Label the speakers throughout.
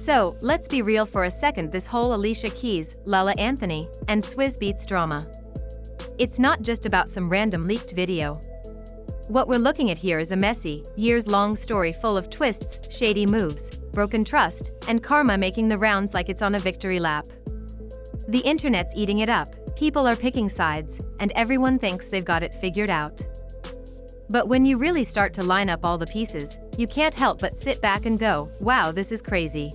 Speaker 1: So, let's be real for a second. This whole Alicia Keys, LaLa Anthony, and Swizz Beatz drama. It's not just about some random leaked video. What we're looking at here is a messy, years-long story full of twists, shady moves, broken trust, and karma making the rounds like it's on a victory lap. The internet's eating it up, people are picking sides, and everyone thinks they've got it figured out. But when you really start to line up all the pieces, you can't help but sit back and go, wow, this is crazy.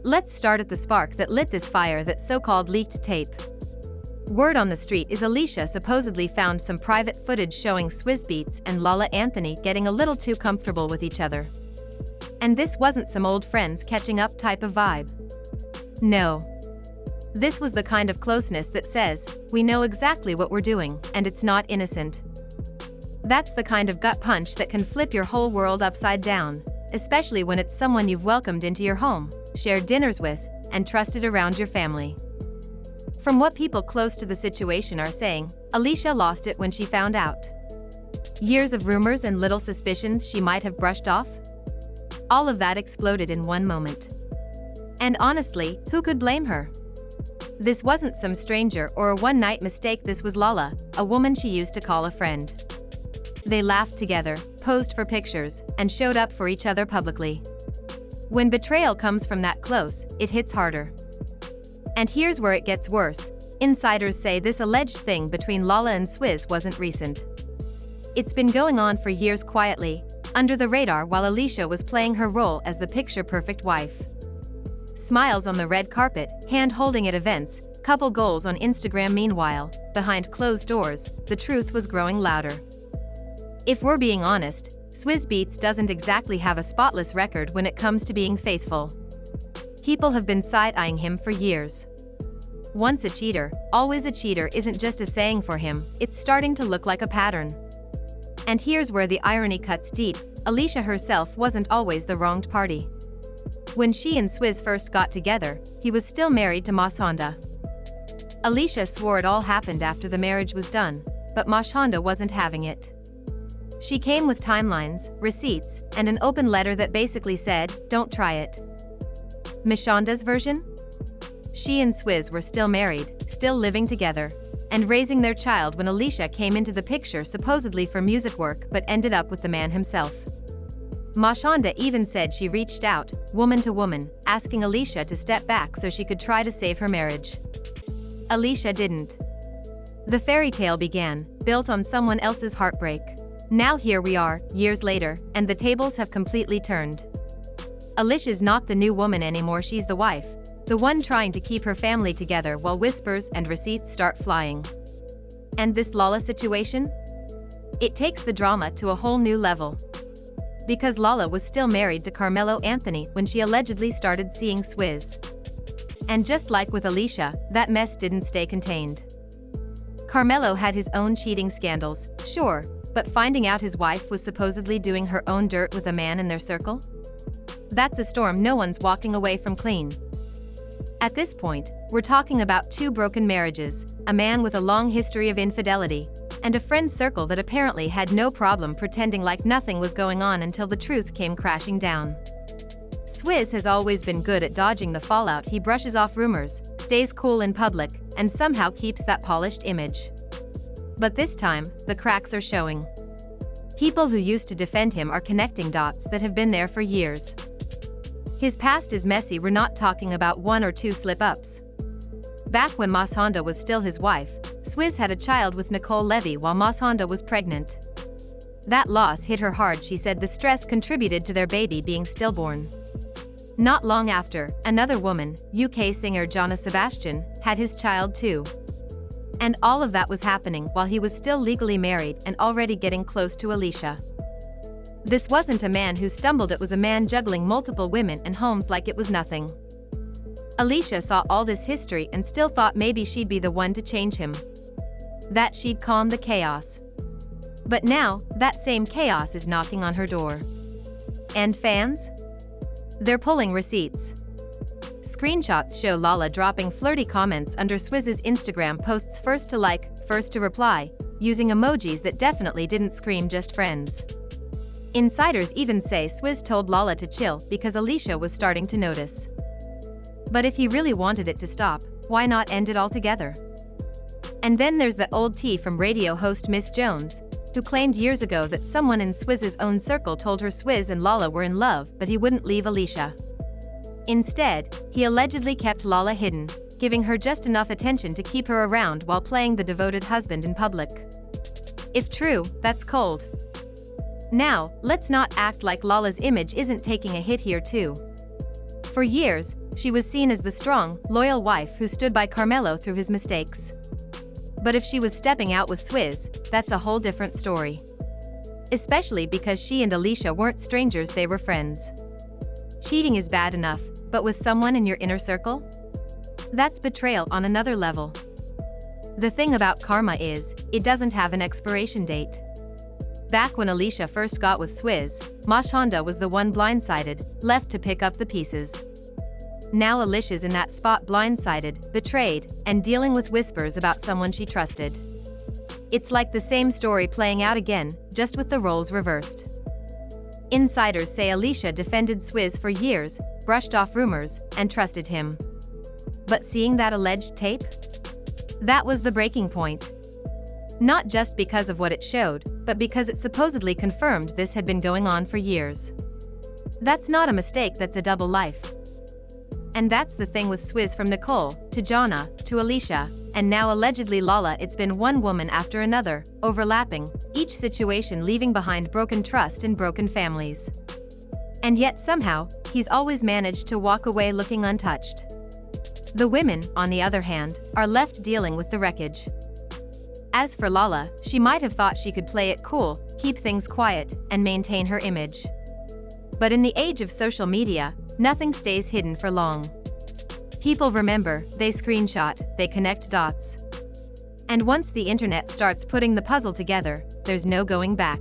Speaker 1: Let's start at the spark that lit this fire, that so-called leaked tape. Word on the street is Alicia supposedly found some private footage showing Swizz Beatz and LaLa Anthony getting a little too comfortable with each other. And this wasn't some old friends catching up type of vibe. No. This was the kind of closeness that says, we know exactly what we're doing, and it's not innocent. That's the kind of gut punch that can flip your whole world upside down, especially when it's someone you've welcomed into your home, shared dinners with, and trusted around your family. From what people close to the situation are saying, Alicia lost it when she found out. Years of rumors and little suspicions she might have brushed off? All of that exploded in one moment. And honestly, who could blame her? This wasn't some stranger or a one-night mistake. This was LaLa, a woman she used to call a friend. They laughed together, posed for pictures, and showed up for each other publicly. When betrayal comes from that close, it hits harder. And here's where it gets worse. Insiders say this alleged thing between LaLa and Swizz wasn't recent. It's been going on for years quietly, under the radar, while Alicia was playing her role as the picture-perfect wife. Smiles on the red carpet, hand-holding at events, couple goals on Instagram. Meanwhile, behind closed doors, the truth was growing louder. If we're being honest, Swizz Beatz doesn't exactly have a spotless record when it comes to being faithful. People have been side-eyeing him for years. Once a cheater, always a cheater isn't just a saying for him, it's starting to look like a pattern. And here's where the irony cuts deep. Alicia herself wasn't always the wronged party. When she and Swizz first got together, he was still married to Wasnt. Alicia swore it all happened after the marriage was done, but Wasnt wasn't having it. She came with timelines, receipts, and an open letter that basically said, don't try it. Wast's version? She and Swizz were still married, still living together, and raising their child when Alicia came into the picture supposedly for music work but ended up with the man himself. Wasnt even said she reached out, woman to woman, asking Alicia to step back so she could try to save her marriage. Alicia didn't. The fairy tale began, built on someone else's heartbreak. Now here we are, years later, and the tables have completely turned. Alicia's not the new woman anymore, she's the wife, the one trying to keep her family together while whispers and receipts start flying. And this LaLa situation? It takes the drama to a whole new level. Because LaLa was still married to Carmelo Anthony when she allegedly started seeing Swizz. And just like with Alicia, that mess didn't stay contained. Carmelo had his own cheating scandals, sure, but finding out his wife was supposedly doing her own dirt with a man in their circle? That's a storm no one's walking away from clean. At this point, we're talking about two broken marriages, a man with a long history of infidelity, and a friend circle that apparently had no problem pretending like nothing was going on until the truth came crashing down. Swizz has always been good at dodging the fallout. He brushes off rumors, stays cool in public, and somehow keeps that polished image. But this time, the cracks are showing. People who used to defend him are connecting dots that have been there for years. His past is messy. We're not talking about one or two slip-ups. Back when Wasnt was still his wife, Swizz had a child with Nicole Levy while Wasnt was pregnant. That loss hit her hard. She said the stress contributed to their baby being stillborn. Not long after, another woman, UK singer Jonna Sebastian, had his child too. And all of that was happening while he was still legally married and already getting close to Alicia. This wasn't a man who stumbled, it was a man juggling multiple women and homes like it was nothing. Alicia saw all this history and still thought maybe she'd be the one to change him. That she'd calm the chaos. But now, that same chaos is knocking on her door. And fans? They're pulling receipts. Screenshots show LaLa dropping flirty comments under Swizz's Instagram posts, first to like, first to reply, using emojis that definitely didn't scream just friends. Insiders even say Swizz told LaLa to chill because Alicia was starting to notice. But if he really wanted it to stop, why not end it altogether? And then there's that old tea from radio host Miss Jones, who claimed years ago that someone in Swizz's own circle told her Swizz and LaLa were in love, but he wouldn't leave Alicia. Instead, he allegedly kept LaLa hidden, giving her just enough attention to keep her around while playing the devoted husband in public. If true, that's cold. Now, let's not act like LaLa's image isn't taking a hit here too. For years, she was seen as the strong, loyal wife who stood by Carmelo through his mistakes. But if she was stepping out with Swizz, that's a whole different story. Especially because she and Alicia weren't strangers, they were friends. Cheating is bad enough, but with someone in your inner circle? That's betrayal on another level. The thing about karma is, it doesn't have an expiration date. Back when Alicia first got with Swizz, Mashonda was the one blindsided, left to pick up the pieces. Now Alicia's in that spot, blindsided, betrayed, and dealing with whispers about someone she trusted. It's like the same story playing out again, just with the roles reversed. Insiders say Alicia defended Swizz for years, brushed off rumors, and trusted him. But seeing that alleged tape? That was the breaking point. Not just because of what it showed, but because it supposedly confirmed this had been going on for years. That's not a mistake, that's a double life. And that's the thing with Swizz, from Nicole, to Jonna, to Alicia, and now allegedly LaLa. It's been one woman after another, overlapping, each situation leaving behind broken trust and broken families. And yet somehow, he's always managed to walk away looking untouched. The women, on the other hand, are left dealing with the wreckage. As for LaLa, she might have thought she could play it cool, keep things quiet, and maintain her image. But in the age of social media, nothing stays hidden for long. People remember, they screenshot, they connect dots. And once the internet starts putting the puzzle together, there's no going back.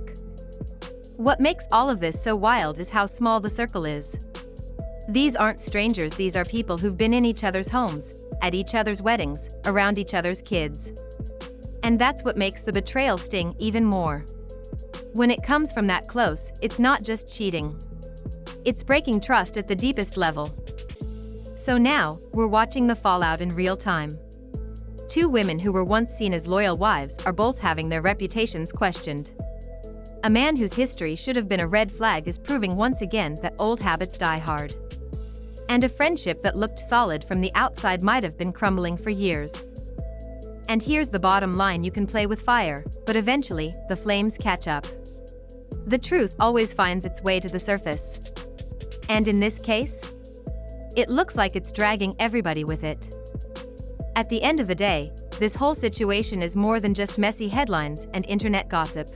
Speaker 1: What makes all of this so wild is how small the circle is. These aren't strangers, these are people who've been in each other's homes, at each other's weddings, around each other's kids. And that's what makes the betrayal sting even more. When it comes from that close, it's not just cheating. It's breaking trust at the deepest level. So now, we're watching the fallout in real time. Two women who were once seen as loyal wives are both having their reputations questioned. A man whose history should have been a red flag is proving once again that old habits die hard. And a friendship that looked solid from the outside might have been crumbling for years. And here's the bottom line: you can play with fire, but eventually, the flames catch up. The truth always finds its way to the surface. And in this case, it looks like it's dragging everybody with it. At the end of the day, this whole situation is more than just messy headlines and internet gossip.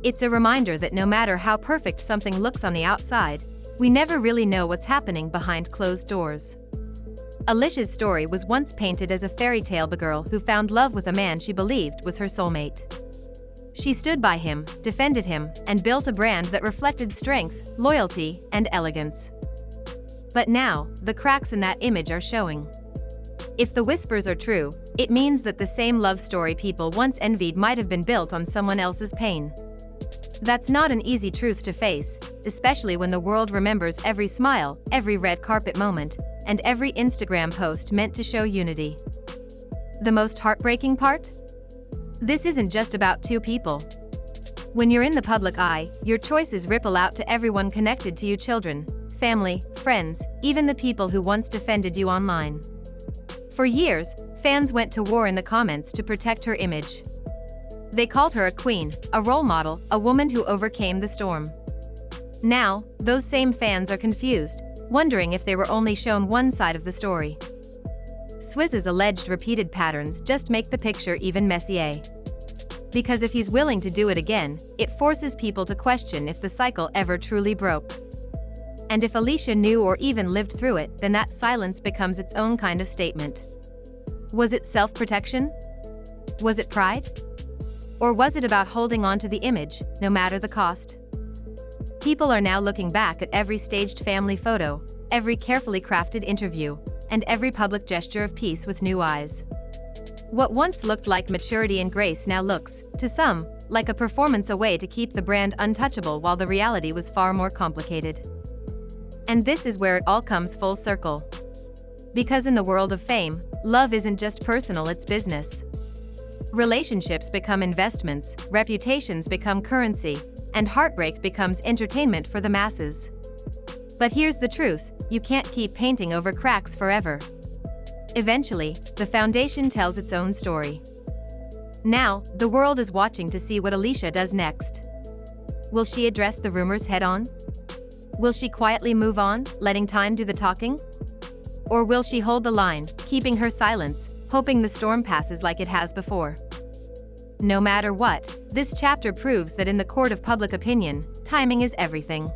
Speaker 1: It's a reminder that no matter how perfect something looks on the outside, we never really know what's happening behind closed doors. Alicia's story was once painted as a fairy tale, the girl who found love with a man she believed was her soulmate. She stood by him, defended him, and built a brand that reflected strength, loyalty, and elegance. But now, the cracks in that image are showing. If the whispers are true, it means that the same love story people once envied might have been built on someone else's pain. That's not an easy truth to face, especially when the world remembers every smile, every red carpet moment, and every Instagram post meant to show unity. The most heartbreaking part? This isn't just about two people. When you're in the public eye, your choices ripple out to everyone connected to you: children, family, friends, even the people who once defended you online. For years, fans went to war in the comments to protect her image. They called her a queen, a role model, a woman who overcame the storm. Now, those same fans are confused, wondering if they were only shown one side of the story. Swizz's alleged repeated patterns just make the picture even messier. Because if he's willing to do it again, it forces people to question if the cycle ever truly broke. And if Alicia knew or even lived through it, then that silence becomes its own kind of statement. Was it self-protection? Was it pride? Or was it about holding on to the image, no matter the cost? People are now looking back at every staged family photo, every carefully crafted interview, and every public gesture of peace with new eyes. What once looked like maturity and grace now looks, to some, like a performance, a way to keep the brand untouchable, while the reality was far more complicated. And this is where it all comes full circle. Because in the world of fame, love isn't just personal, it's business. Relationships become investments, reputations become currency, and heartbreak becomes entertainment for the masses. But here's the truth: you can't keep painting over cracks forever. Eventually, the foundation tells its own story. Now, the world is watching to see what Alicia does next. Will she address the rumors head-on? Will she quietly move on, letting time do the talking? Or will she hold the line, keeping her silence, hoping the storm passes like it has before? No matter what, this chapter proves that in the court of public opinion, timing is everything.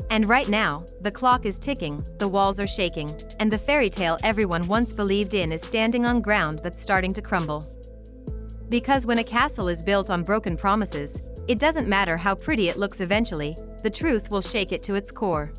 Speaker 1: And right now, the clock is ticking, the walls are shaking, and the fairy tale everyone once believed in is standing on ground that's starting to crumble. Because when a castle is built on broken promises, it doesn't matter how pretty it looks, eventually, the truth will shake it to its core.